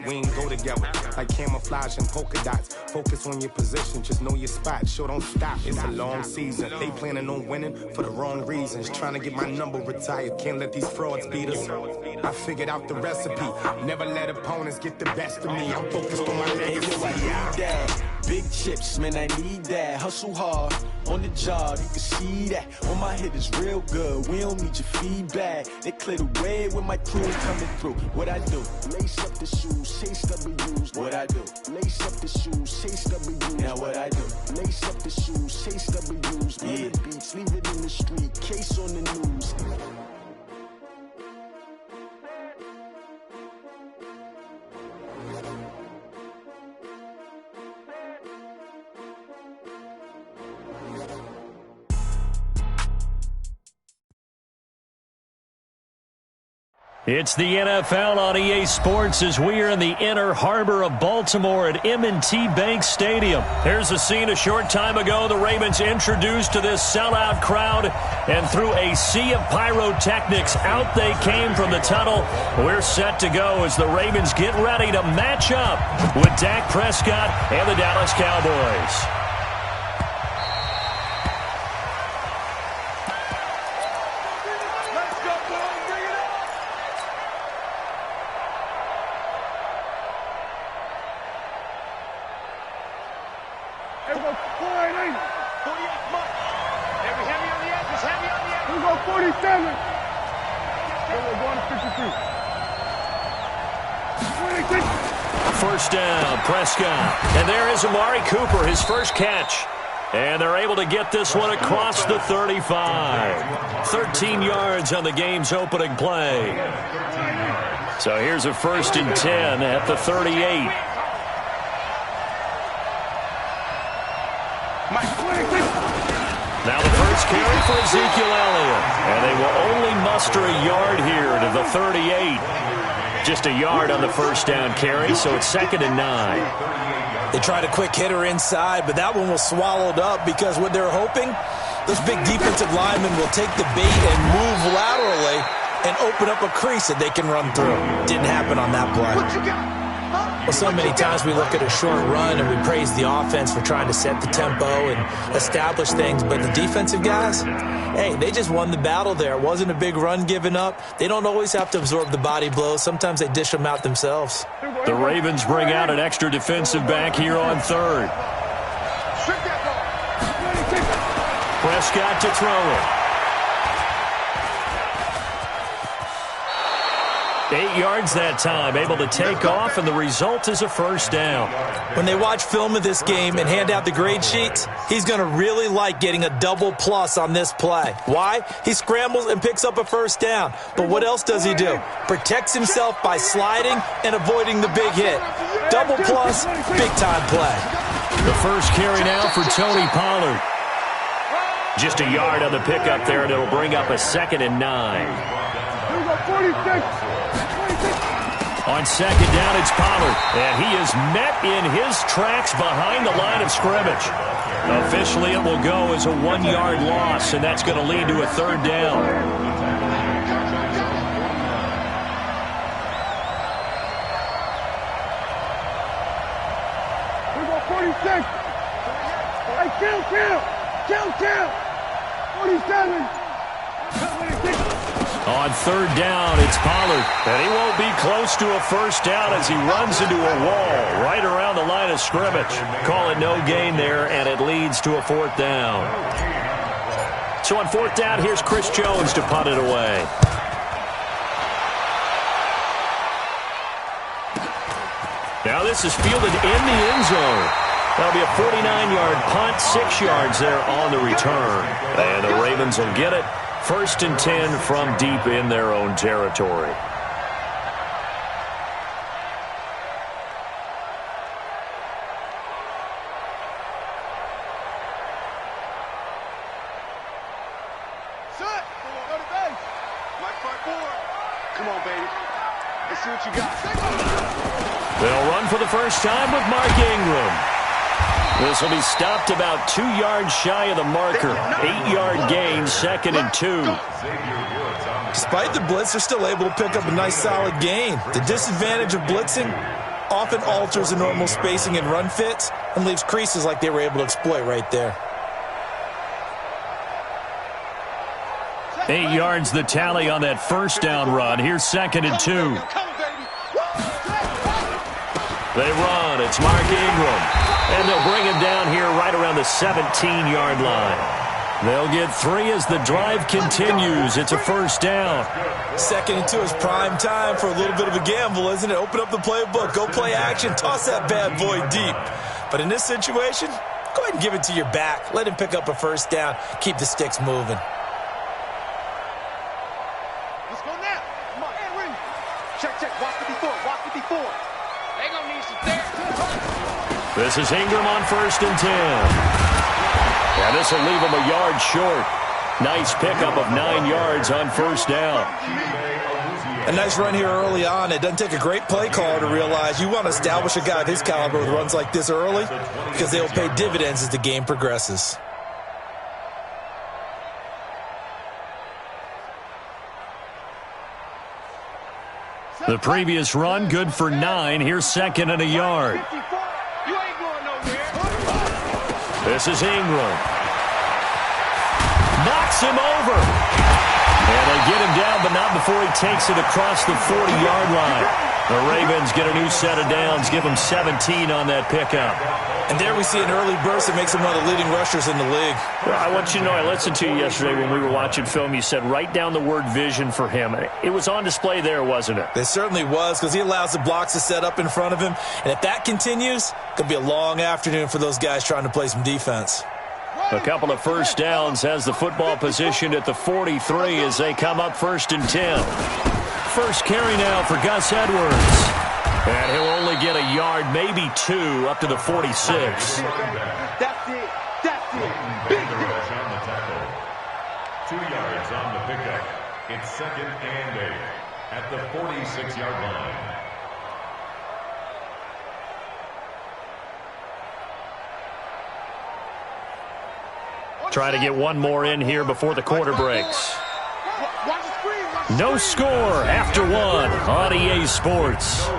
we ain't go together. Like camouflage and polka dots. Focus on your position, just know your spot. Sure, don't stop, it's a long season. They planning on winning for the wrong reasons. Trying to get my number retired, can't let these frauds beat us. I figured out the recipe, never let opponents get the best of me. I'm focused on my legacy. Big chips, man, I need that. Hustle hard on the job, you can see that. On my head is real good, we don't need your feedback. They clear the way when my crew coming through. What I do? Lace up the shoes, chase W's. What I do? Lace up the shoes, chase W's. Now what I do? Lace up the shoes, chase W's. Yeah. Beats, leave it in the street, case on the news. It's the NFL on EA Sports as we are in the inner harbor of Baltimore at M&T Bank Stadium. Here's a scene a short time ago. The Ravens introduced to this sellout crowd, and through a sea of pyrotechnics, out they came from the tunnel. We're set to go as the Ravens get ready to match up with Dak Prescott and the Dallas Cowboys. First down, Prescott. And there is Amari Cooper, his first catch. And they're able to get this one across the 35. 13 yards on the game's opening play. So here's a 1st and 10 at the 38. Now the first carry for Ezekiel Elliott. And they will only muster a yard here to the 38. Just a yard on the first down carry, so it's 2nd and 9. They tried a quick hitter inside, but that one was swallowed up because what they're hoping, those big defensive linemen will take the bait and move laterally and open up a crease that they can run through. Didn't happen on that play. Well, so many times we look at a short run and we praise the offense for trying to set the tempo and establish things, but the defensive guys, hey, they just won the battle there. It wasn't a big run given up. They don't always have to absorb the body blows. Sometimes they dish them out themselves. The Ravens bring out an extra defensive back here on 3rd. Prescott to throw it. 8 yards that time, able to take off, and the result is a first down. When they watch film of this game and hand out the grade sheets, he's going to really like getting a double plus on this play. Why? He scrambles and picks up a first down. But what else does he do? Protects himself by sliding and avoiding the big hit. Double plus, big-time play. The first carry now for Tony Pollard. Just a yard on the pickup there, and it'll bring up a 2nd and 9. On 2nd down, it's Pollard, and he is met in his tracks behind the line of scrimmage. Officially, it will go as a 1-yard loss, and that's going to lead to a 3rd down. We got 46. Hey, count. 47. On 3rd down, it's Pollard, and he won't be close to a first down as he runs into a wall right around the line of scrimmage. Call it no gain there, and it leads to a 4th down. So on 4th down, here's Chris Jones to punt it away. Now this is fielded in the end zone. That'll be a 49-yard punt, 6 yards there on the return. And the Ravens will get it. 1st and 10 from deep in their own territory. Come on, baby. Let's see what you got. They'll run for the first time with Mark Ingram. This will be stopped about 2 yards shy of the marker. 8-yard gain, 2nd and 2. Despite the blitz, they're still able to pick up a nice solid gain. The disadvantage of blitzing, often alters the normal spacing and run fits and leaves creases like they were able to exploit right there. 8 yards the tally on that first down run. Here's 2nd and 2. They run. It's Mark Ingram. And they'll bring him down here right around the 17-yard line. They'll get 3 as the drive continues. It's a first down. 2nd and 2 is prime time for a little bit of a gamble, isn't it? Open up the playbook. Go play action. Toss that bad boy deep. But in this situation, go ahead and give it to your back. Let him pick up a first down. Keep the sticks moving. Let's go now. Come on, Henry. Check. Watch it before. They gonna need some therapy. This is Ingram on 1st and 10. Yeah, this will leave him a yard short. Nice pickup of 9 yards on first down. A nice run here early on. It doesn't take a great play caller to realize you want to establish a guy of his caliber with runs like this early because they will pay dividends as the game progresses. The previous run, good for 9. Here's 2nd and a yard. You ain't going nowhere. This is Ingram. Knocks him over. And they get him down, but not before he takes it across the 40-yard line. The Ravens get a new set of downs, give him 17 on that pickup. And there we see an early burst that makes him one of the leading rushers in the league. Well, I want you to know, I listened to you yesterday when we were watching film. You said write down the word vision for him. It was on display there, wasn't it? It certainly was, because he allows the blocks to set up in front of him. And if that continues, it could be a long afternoon for those guys trying to play some defense. A couple of first downs, has the football positioned at the 43 as they come up 1st and 10. First carry now for Gus Edwards. And he'll only get a yard, maybe 2, up to the 46. That's it. Big hit. 2 yards on the pickup. It's 2nd and 8 at the 46-yard line. Try to get one more in here before the quarter breaks. No score after 1 on EA Sports.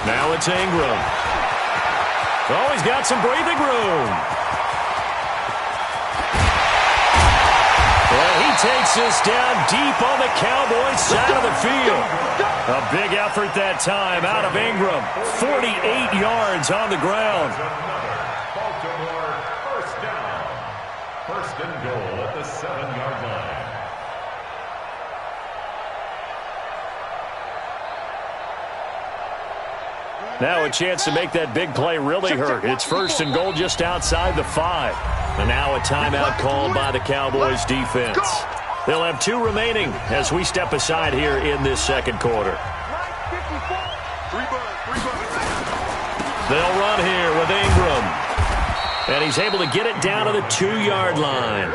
Now it's Ingram. Oh, he's got some breathing room. Well, he takes this down deep on the Cowboys side of the field. A big effort that time out of Ingram. 48 yards on the ground. Baltimore first down. 1st and goal at the 7-yard line. Now a chance to make that big play really hurt. It's 1st and goal just outside the 5. And now a timeout called by the Cowboys defense. They'll have 2 remaining as we step aside here in this second quarter. They'll run here with Ingram. And he's able to get it down to the 2-yard line.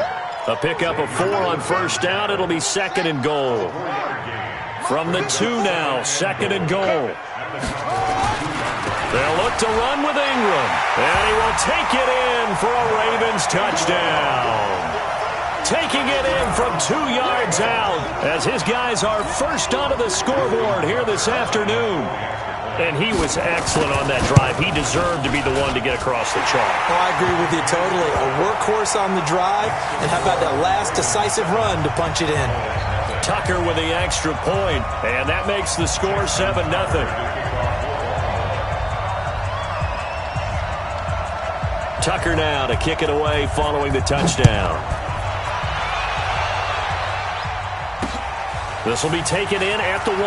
A pickup of 4 on first down. It'll be 2nd and goal. From the 2 now, 2nd and goal. They'll look to run with Ingram. And he will take it in for a Ravens touchdown. Taking it in from 2 yards out as his guys are first onto the scoreboard here this afternoon. And he was excellent on that drive. He deserved to be the one to get across the chalk. Oh, I agree with you totally. A workhorse on the drive. And how about that last decisive run to punch it in? Tucker with the extra point. And that makes the score 7-0. Tucker now to kick it away following the touchdown. This will be taken in at the 1.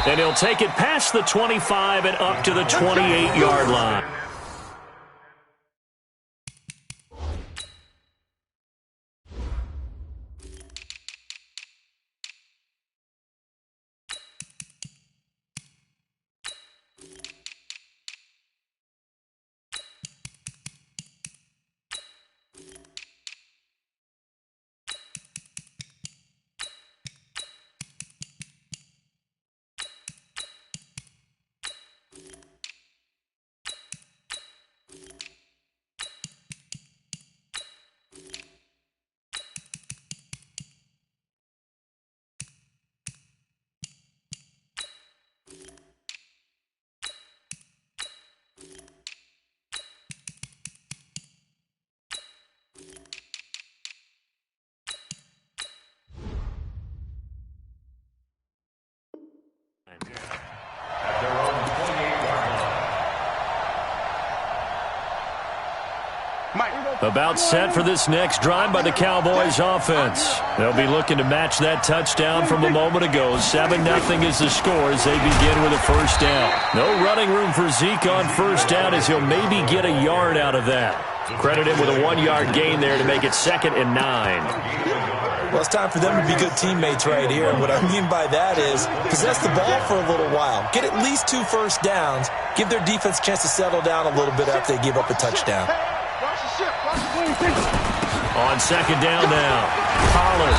And he'll take it past the 25 and up to the 28-yard line. About set for this next drive by the Cowboys offense. They'll be looking to match that touchdown from a moment ago. 7-0 is the score as they begin with a first down. No running room for Zeke on first down as he'll maybe get a yard out of that. Credit him with a 1-yard gain there to make it 2nd and 9. Well, it's time for them to be good teammates right here. And what I mean by that is possess the ball for a little while. Get at least 2 first downs. Give their defense a chance to settle down a little bit after they give up a touchdown. On 2nd down now, Pollard.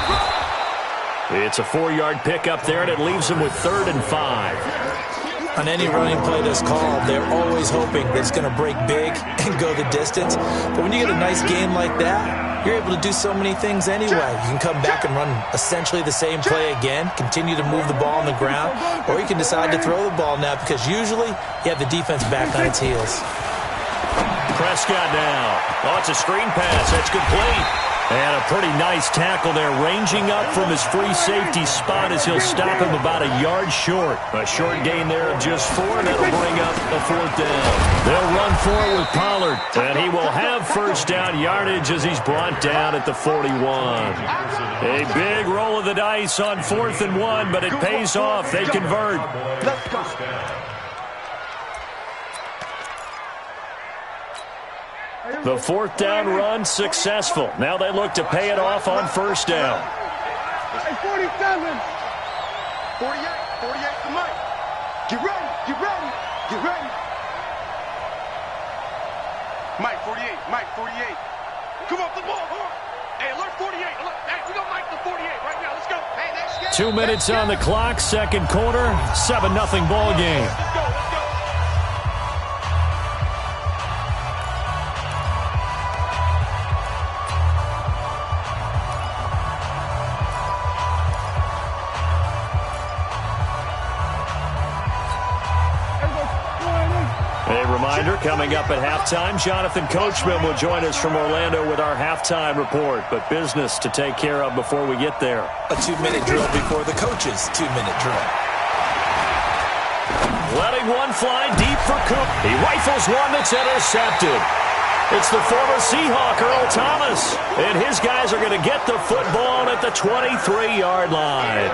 It's a 4-yard pickup there, and it leaves him with 3rd and 5. On any running play that's called, they're always hoping that it's going to break big and go the distance. But when you get a nice game like that, you're able to do so many things anyway. You can come back and run essentially the same play again, continue to move the ball on the ground, or you can decide to throw the ball now because usually you have the defense back on its heels. Prescott now. Oh, it's a screen pass. That's complete. And a pretty nice tackle there, ranging up from his free safety spot as he'll stop him about a yard short. A short gain there of just 4. That'll bring up a 4th down. They'll run for it with Pollard, and he will have first down yardage as he's brought down at the 41. A big roll of the dice on 4th and 1, but it pays off. They convert. The 4th down run successful. Now they look to pay it off on first down. 47. 48 to Mike. Get ready, get ready, get ready. Mike 48. Come up the ball, Hey, alert 48. Hey, we got Mike the 48 right now. Let's go. Hey, that's 2 minutes on the clock, 2nd quarter, 7-0 ball game. Let's go. Coming up at halftime, Jonathan Coachman will join us from Orlando with our halftime report. But business to take care of before we get there. A 2-minute drill before the coach's 2-minute drill. Letting one fly deep for Cook. He rifles one that's intercepted. It's the former Seahawk, Earl Thomas. And his guys are going to get the football at the 23-yard line.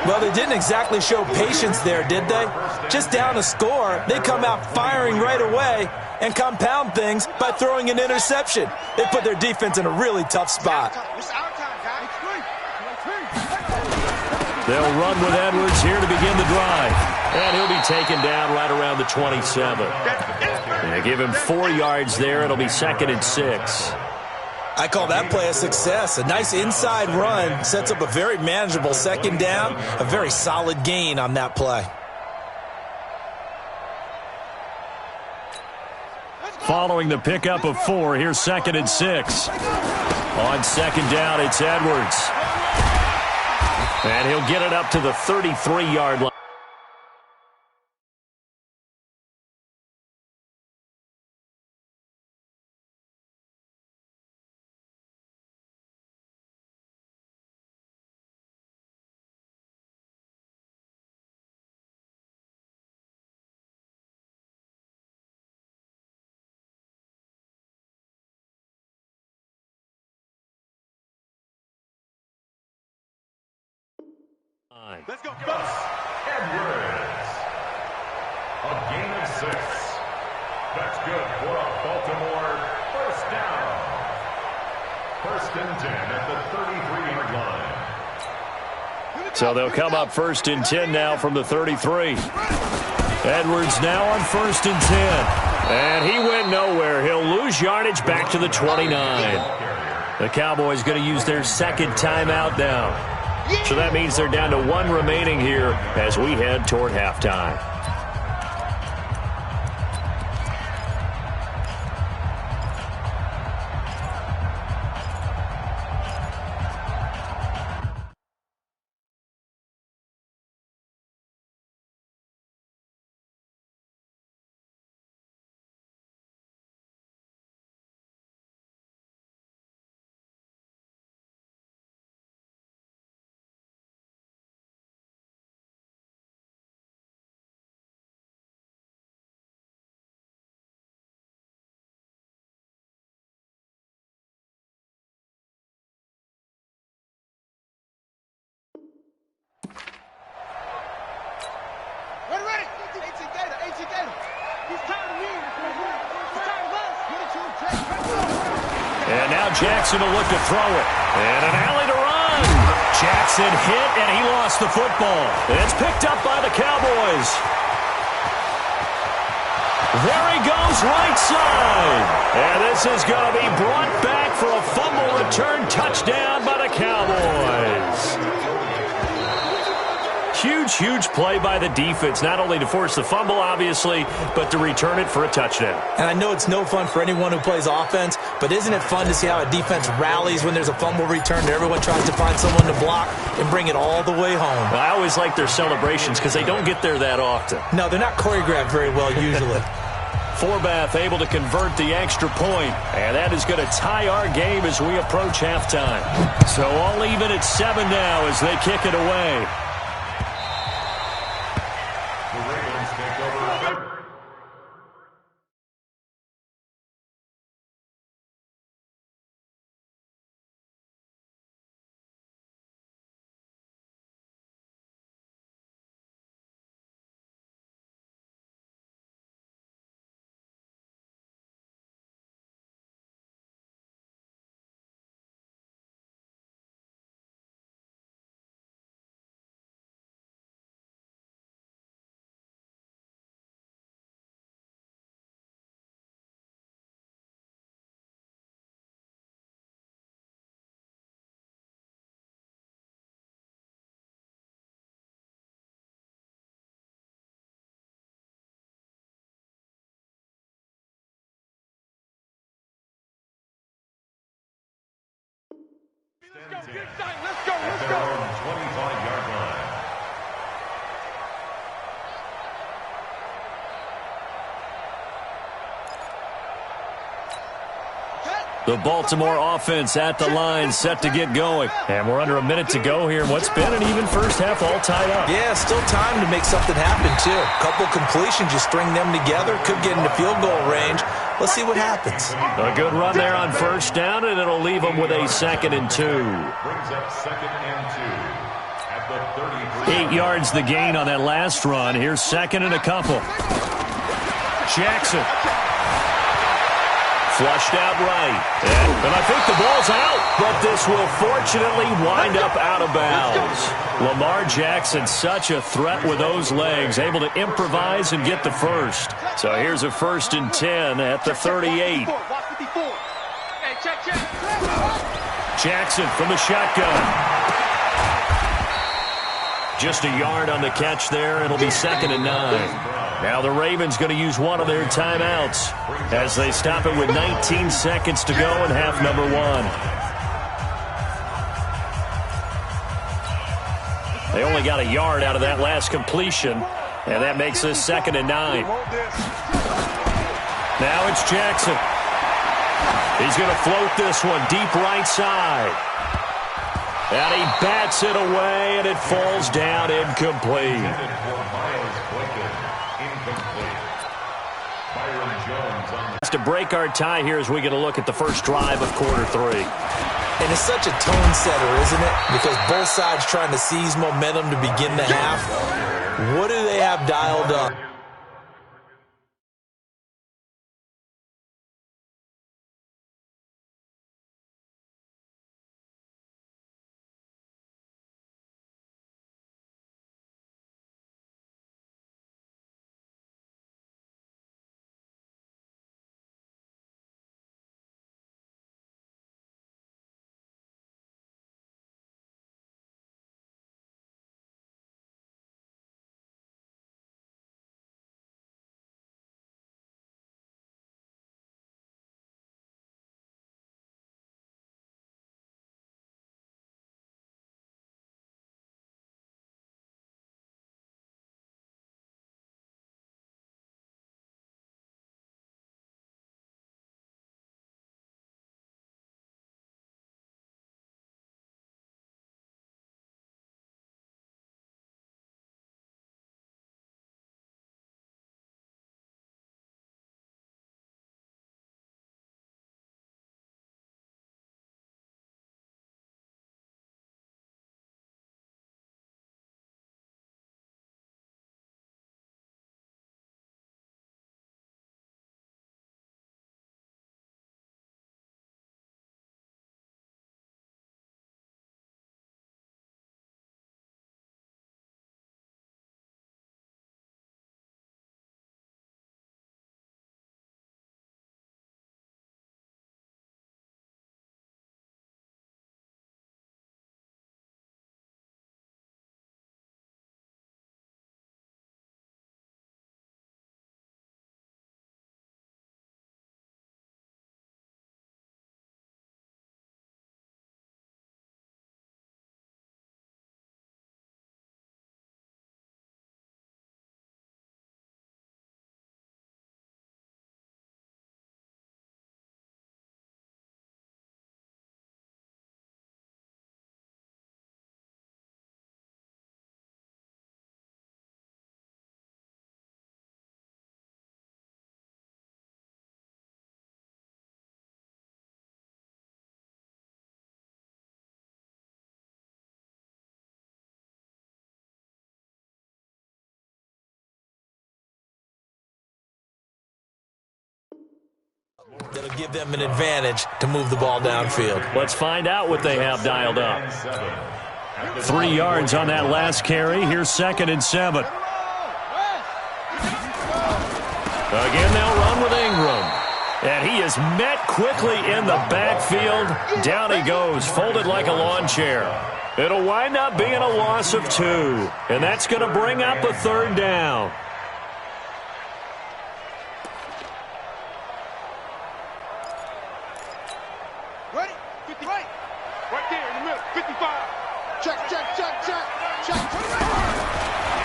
Well, they didn't exactly show patience there, did they? Just down a score, they come out firing right away and compound things by throwing an interception. They put their defense in a really tough spot. They'll run with Edwards here to begin the drive. And he'll be taken down right around the 27. They give him 4 yards there. It'll be 2nd and 6. I call that play a success. A nice inside run sets up a very manageable 2nd down. A very solid gain on that play. Following the pickup of 4, here's 2nd and 6. On 2nd down, it's Edwards. And he'll get it up to the 33-yard line. Let's go. Gus Edwards. A gain of 6. That's good for a Baltimore first down. 1st and 10 at the 33-yard line. So they'll come up 1st and 10 now from the 33. Edwards now on 1st and 10. And he went nowhere. He'll lose yardage back to the 29. The Cowboys going to use their 2nd timeout now. So that means they're down to 1 remaining here as we head toward halftime. Ready. 18 Gator. He's tired of me. He's tired of us. And now Jackson will look to throw it. And an alley to run. Jackson hit, and he lost the football. It's picked up by the Cowboys. There he goes, right side. And this is going to be brought back for a fumble return touchdown by the Cowboys. Huge play by the defense, not only to force the fumble, obviously, but to return it for a touchdown. And I know it's no fun for anyone who plays offense, but isn't it fun to see how a defense rallies when there's a fumble return and everyone tries to find someone to block and bring it all the way home? I always like their celebrations because they don't get there that often. No, they're not choreographed very well usually. Forbath able to convert the extra point, and that is going to tie our game as we approach halftime. So all even at 7 now as they kick it away. The Ravens take over third. Let's go. Let's go. At their own 25-yard line. The Baltimore offense at the line, set to get going. And we're under a minute to go here in what's been an even first half, all tied up. Yeah, still time to make something happen, too. Couple completions, you string them together, could get into field goal range. Let's see what happens. A good run there on first down, and it'll leave them with a 2nd and 2. Brings up 2nd and 2 at the 33. 8 yards the gain on that last run. Here's 2nd and a couple. Jackson. Flushed out right. And I think the ball's out, but this will fortunately wind up out of bounds. Lamar Jackson, such a threat with those legs, able to improvise and get the first. So here's a 1st and 10 at the 38. Jackson from the shotgun. Just a yard on the catch there. It'll be 2nd and 9. Now the Ravens going to use one of their timeouts as they stop it with 19 seconds to go in half number 1. They only got a yard out of that last completion, and that makes this 2nd and 9. Now it's Jackson. He's going to float this one deep right side. And he bats it away, and it falls down incomplete. To break our tie here as we get a look at the first drive of quarter 3. And it's such a tone setter, isn't it? Because both sides trying to seize momentum to begin the half. What do they have dialed up? that'll give them an advantage to move the ball downfield. Let's find out what they have dialed up. 3 yards on that last carry. Here's 2nd and 7. Again, they'll run with Ingram. And he is met quickly in the backfield. Down he goes, folded like a lawn chair. It'll wind up being a loss of 2. And that's going to bring up a 3rd down. Ready? 50 right. Right there in the middle. 55. Check.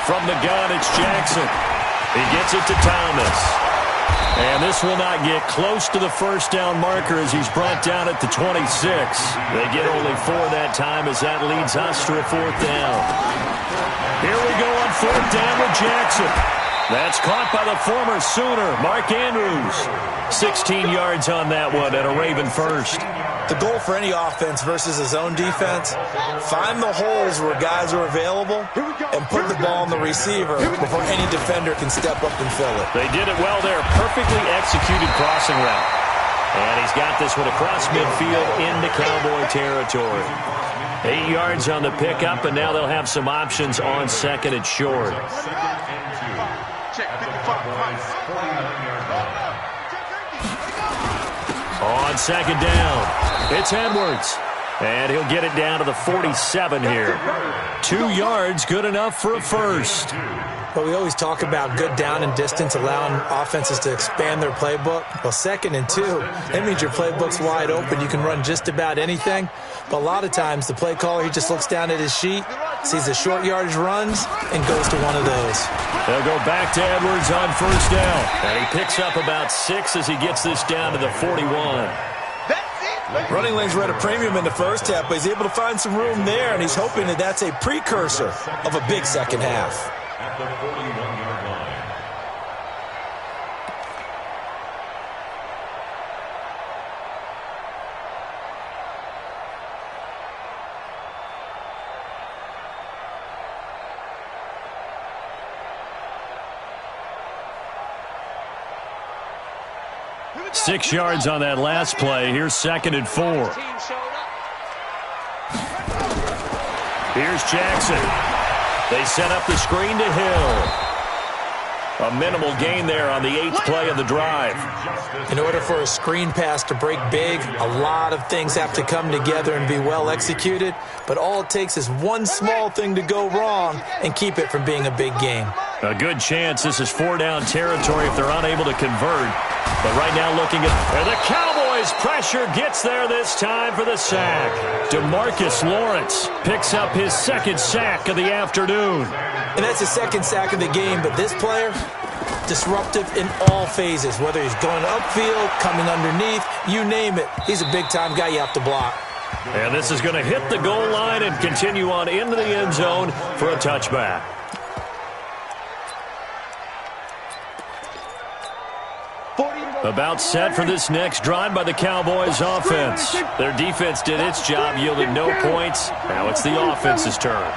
From the gun, it's Jackson. He gets it to Thomas. And this will not get close to the 1st down marker as he's brought down at the 26. They get only 4 that time as that leads us to a 4th down. Here we go on 4th down with Jackson. That's caught by the former Sooner, Mark Andrews. 16 yards on that one and a Raven first. The goal for any offense versus his own defense, find the holes where guys are available and put the ball on the receiver before any defender can step up and fill it. They did it well there. Perfectly executed crossing route. And he's got this one across midfield into Cowboy territory. 8 yards on the pickup, and now they'll have some options on 2nd and short. Check 55. On 2nd down, it's Edwards. And he'll get it down to the 47 here. 2 yards, good enough for a first. But we always talk about good down and distance, allowing offenses to expand their playbook. Well, 2nd and 2, that means your playbook's wide open. You can run just about anything. But a lot of times, the play caller, he just looks down at his sheet, sees the short yardage runs, and goes to one of those. They'll go back to Edwards on 1st down. And he picks up about 6 as he gets this down to the 41. Running lanes were at a premium in the first half, but he's able to find some room there, and he's hoping that that's a precursor of a big second half. At the 41-yard line. Six yards on that last play. Here's 2nd and 4. Here's Jackson. They set up the screen to Hill. A minimal gain there on the 8th play of the drive. In order for a screen pass to break big, a lot of things have to come together and be well executed. But all it takes is one small thing to go wrong and keep it from being a big game. A good chance this is 4-down territory if they're unable to convert. But right now looking at the Cowboys, pressure gets there this time for the sack. DeMarcus Lawrence picks up his 2nd sack of the afternoon. And that's his 2nd sack of the game, but this player, disruptive in all phases, whether he's going upfield, coming underneath, you name it. He's a big-time guy you have to block. And this is going to hit the goal line and continue on into the end zone for a touchback. About set for this next drive by the Cowboys offense. Their defense did its job, yielded no points. Now it's the offense's turn.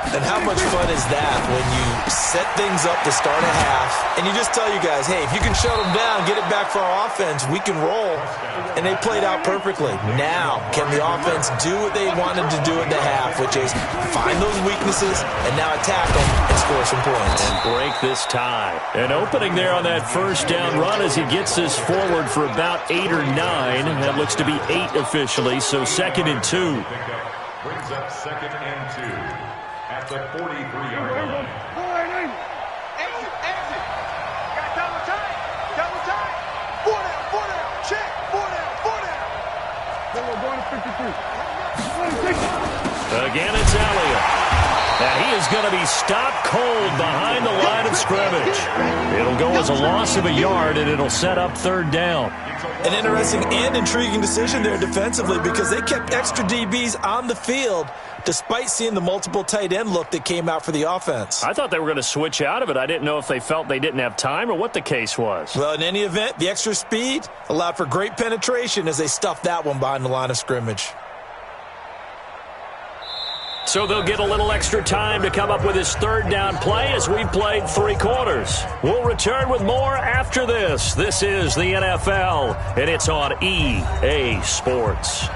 And how much fun is that when you set things up to start a half and you just tell you guys, hey, if you can shut them down, get it back for our offense, we can roll. And they played out perfectly. Now, can the offense do what they wanted to do at the half, which is find those weaknesses and now attack them and score some points. And break this tie. An opening there on that 1st down run as he gets this forward for about 8 or 9. That looks to be 8 officially, so 2nd and 2. Brings up 2nd and 2. At the 43-yard line. Exit. Got double time. 4 down. Check. 4 down. Going to 53. Again, it's Elliott. And he is going to be stopped cold behind the line of scrimmage. It'll go as a loss of a yard, and it'll set up 3rd down. An interesting and intriguing decision there defensively because they kept extra DBs on the field despite seeing the multiple tight end look that came out for the offense. I thought they were going to switch out of it. I didn't know if they felt they didn't have time or what the case was. Well, in any event, the extra speed allowed for great penetration as they stuffed that one behind the line of scrimmage. So they'll get a little extra time to come up with his third down play as we've played 3 quarters. We'll return with more after this. This is the NFL, and it's on EA Sports.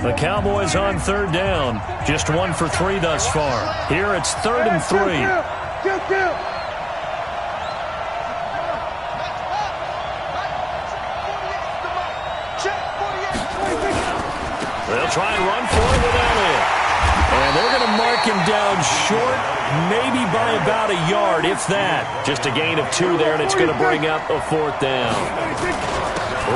The Cowboys on third down. Just 1 for 3 thus far. Here it's 3rd and 3. They'll try and run for it with Elliott. And they're going to mark him down short, maybe by about a yard, if that. Just a gain of 2 there, and it's going to bring up a 4th down.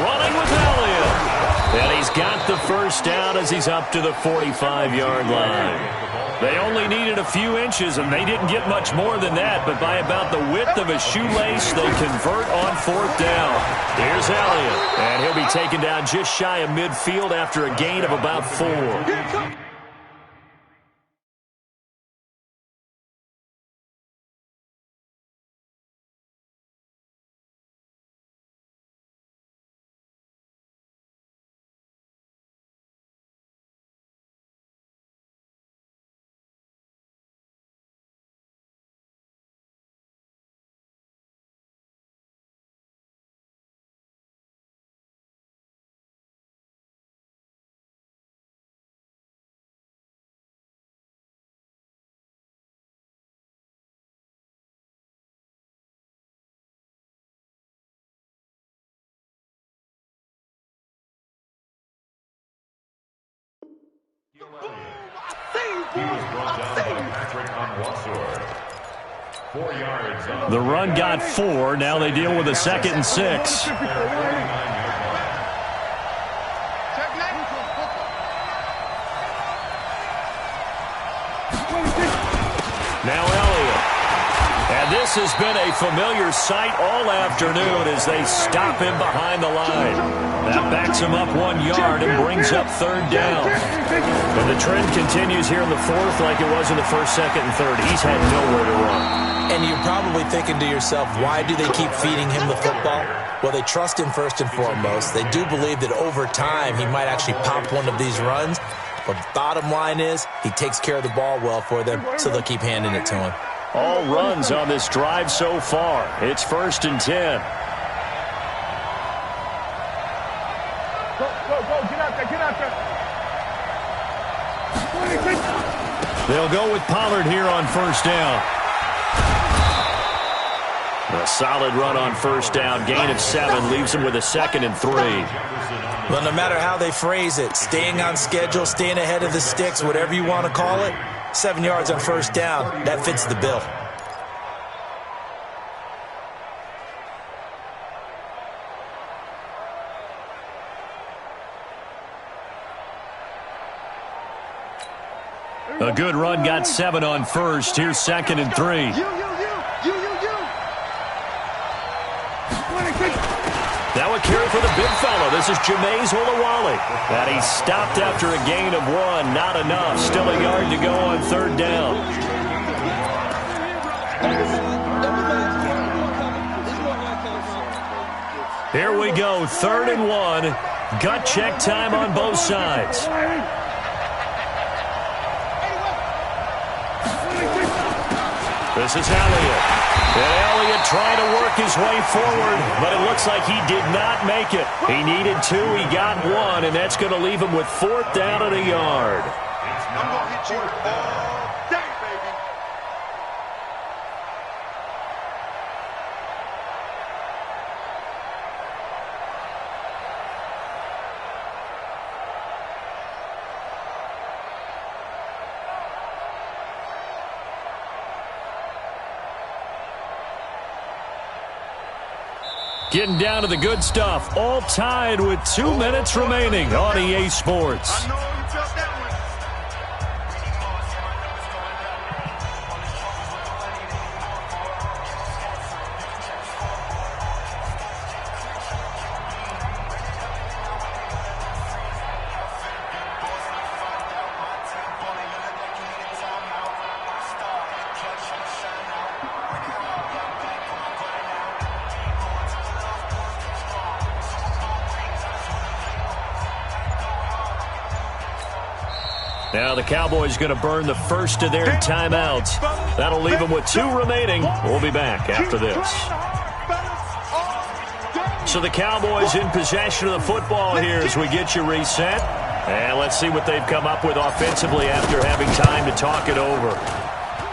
Running with Elliott. And he's got the first down as he's up to the 45-yard line. They only needed a few inches, and they didn't get much more than that, but by about the width of a shoelace, they convert on 4th down. Here's Elliott, and he'll be taken down just shy of midfield after a gain of about 4. He was brought down by Patrick Onwuasor. 4 yards. The run got 4. Now they deal with a 2nd and 6. Now Elliott. And this has been a familiar sight all afternoon as they stop him behind the line. That backs him up 1 yard and brings up 3rd down. But the trend continues here in the 4th like it was in the 1st, 2nd, and 3rd. He's had nowhere to run. And you're probably thinking to yourself, why do they keep feeding him the football? Well, they trust him first and foremost. They do believe that over time he might actually pop one of these runs. But the bottom line is he takes care of the ball well for them, so they'll keep handing it to him. All runs on this drive so far. It's 1st and 10. Go, get out there. They'll go with Pollard here on 1st down. A solid run on 1st down. Gain of 7 leaves them with a 2nd and 3. Well, no matter how they phrase it, staying on schedule, staying ahead of the sticks, whatever you want to call it, 7 yards on 1st down, that fits the bill. A good run got 7 on 1st. Here's 2nd and 3. Now a carry for the big fellow. This is Jameis Olawale. And he stopped after a gain of 1. Not enough. Still a yard to go on 3rd down. Here we go. 3rd and 1. Gut check time on both sides. This is Elliott. And Elliott trying to work his way forward, but it looks like he did not make it. He needed 2, he got 1, and that's going to leave him with 4th down and a yard. I'm going to hit you all day, baby. Getting down to the good stuff, all tied with 2 minutes remaining on EA Sports. I know you felt that one. Now the Cowboys going to burn the first of their timeouts. That'll leave them with 2 remaining. We'll be back after this. So the Cowboys in possession of the football here as we get you reset. And let's see what they've come up with offensively after having time to talk it over.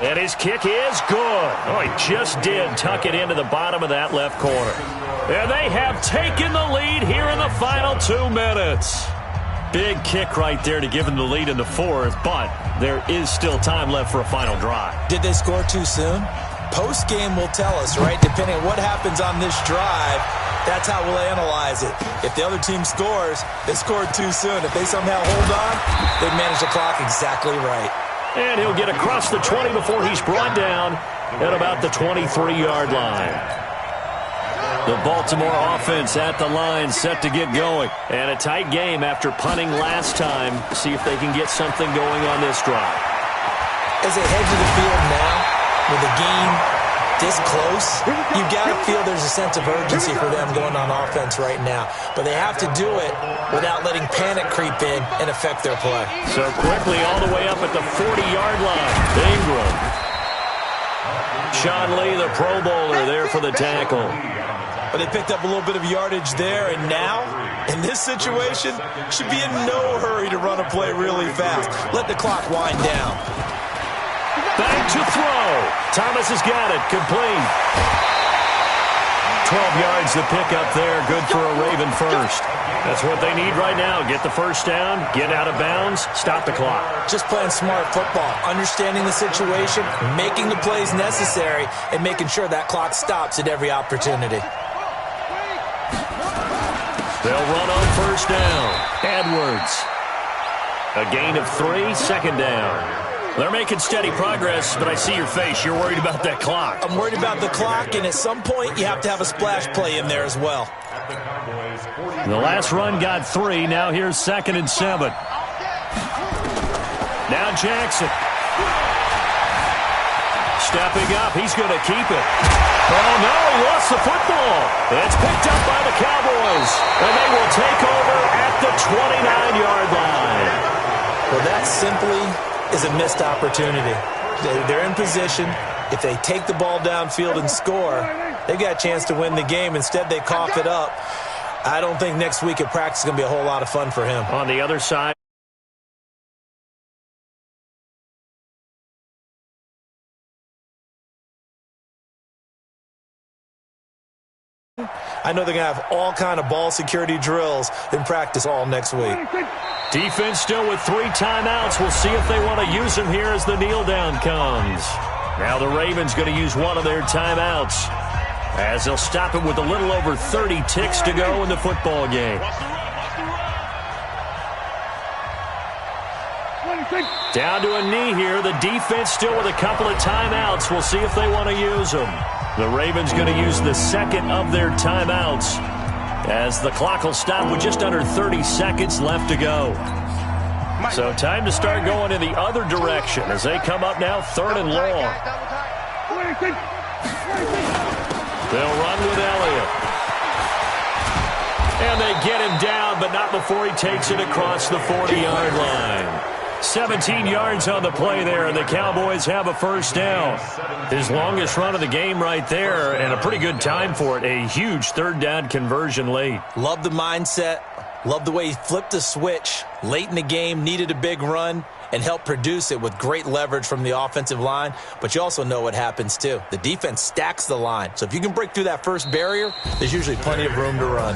And his kick is good. Oh, he just did tuck it into the bottom of that left corner. And they have taken the lead here in the final 2 minutes. Big kick right there to give them the lead in the 4th, but there is still time left for a final drive. Did they score too soon? Post-game will tell us, right? Depending on what happens on this drive, that's how we'll analyze it. If the other team scores, they scored too soon. If they somehow hold on, they manage the clock exactly right. And he'll get across the 20 before he's brought down at about the 23-yard line. The Baltimore offense at the line set to get going. And a tight game after punting last time. See if they can get something going on this drive. As they head to the field now, with the game this close, you've got to feel there's a sense of urgency for them going on offense right now. But they have to do it without letting panic creep in and affect their play. So quickly all the way up at the 40-yard line. Ingram. Sean Lee, the Pro Bowler, there for the tackle. But they picked up a little bit of yardage there, and now, in this situation, should be in no hurry to run a play really fast. Let the clock wind down. Back to throw. Thomas has got it. Complete. 12 yards to pick up there. Good for a Raven first. That's what they need right now. Get the first down, get out of bounds, stop the clock. Just playing smart football, understanding the situation, making the plays necessary, and making sure that clock stops at every opportunity. They'll run on first down. Edwards. A gain of 3, second down. They're making steady progress, but I see your face. You're worried about that clock. I'm worried about the clock, and at some point, you have to have a splash play in there as well. The last run got 3. Now here's 2nd and 7. Now Jackson. Stepping up. He's going to keep it. Oh, no, he lost the football. It's picked up by the Cowboys, and they will take over at the 29-yard line. Well, that simply is a missed opportunity. They're in position. If they take the ball downfield and score, they've got a chance to win the game. Instead, they cough it up. I don't think next week at practice is going to be a whole lot of fun for him. On the other side. I know they're going to have all kind of ball security drills in practice all next week. Defense still with 3 timeouts. We'll see if they want to use them here as the kneel down comes. Now the Ravens going to use one of their timeouts as they'll stop it with a little over 30 ticks to go in the football game. Down to a knee here. The defense still with a couple of timeouts. We'll see if they want to use them. The Ravens going to use the second of their timeouts as the clock will stop with just under 30 seconds left to go. So time to start going in the other direction as they come up now 3rd and long. They'll run with Elliott. And they get him down, but not before he takes it across the 40-yard line. 17 yards on the play there, and the Cowboys have a first down. His longest run of the game right there, and a pretty good time for it. A huge 3rd down conversion late. Love the mindset. Love the way he flipped the switch late in the game, needed a big run, and helped produce it with great leverage from the offensive line. But you also know what happens, too. The defense stacks the line. So if you can break through that first barrier, there's usually plenty of room to run.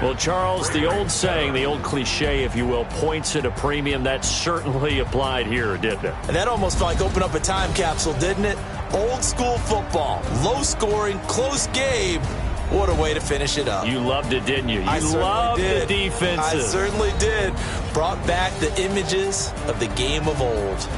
Well, Charles, the old saying, the old cliche, if you will, points at a premium, that certainly applied here, didn't it? And that almost felt like opened up a time capsule, didn't it? Old school football, low scoring, close game. What a way to finish it up. You loved it, didn't you? I loved did. The defenses. I certainly did. Brought back the images of the game of old.